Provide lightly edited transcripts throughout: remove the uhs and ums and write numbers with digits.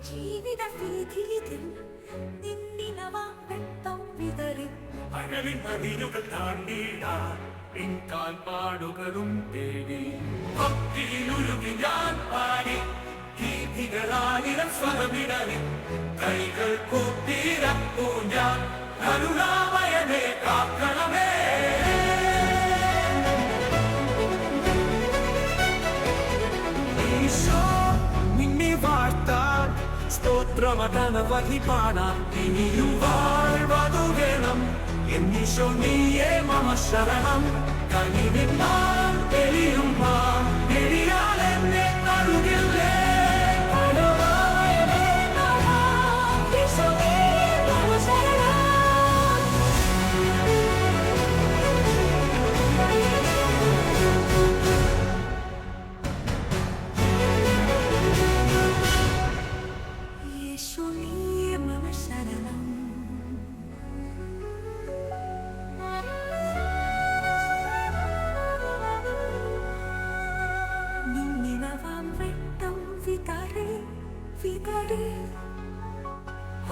ജീവിത വീതിയിൽ നിന്നിനവാം വെട്ടം വിതറി അകലിൻ മതിലുകൾ താണ്ടിടാൻ പിൻകാൽ പാടുകളും തേടി ഭക്തിയിലുരുകി ഞാൻ പാടി ഗീതികളായിരം സ്വരമിടറി കൈകൾ കൂട്ടിരപ്പൂ ഞാൻ കരുണാമയനെ കാക്കണമേ ഈശോ നിന്നെ വാഴ്ത്താൻ സ്തോത്രമതനവധി പാടാൻ ഇനിയും വാഴ്വതു വേണം എന്നീശോ നീയേ മമ ശരണം കനിവിന്നാൽ തെളിയുമാ എളിയാൽ എന്നെ കഴുകില്ലേ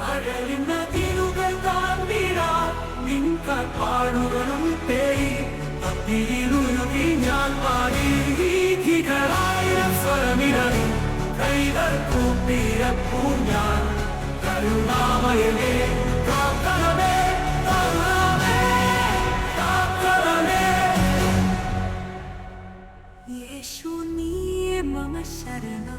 അകലിൻ മതിലുകൾ താണ്ടിടാൻ നിൻകാൽ പാടുകളും തേടി ഭക്തിയിലുരുകി ഞാൻ പാടി ഗീതികളായിരം സ്വരമിടറി കൈകൾ കൂപ്പിരപ്പൂ ഞാൻ കരുണാമയനെ കാക്കണമേ കാക്കണമേ കാക്കണമേ യേശു നീയേ മമ ശരണം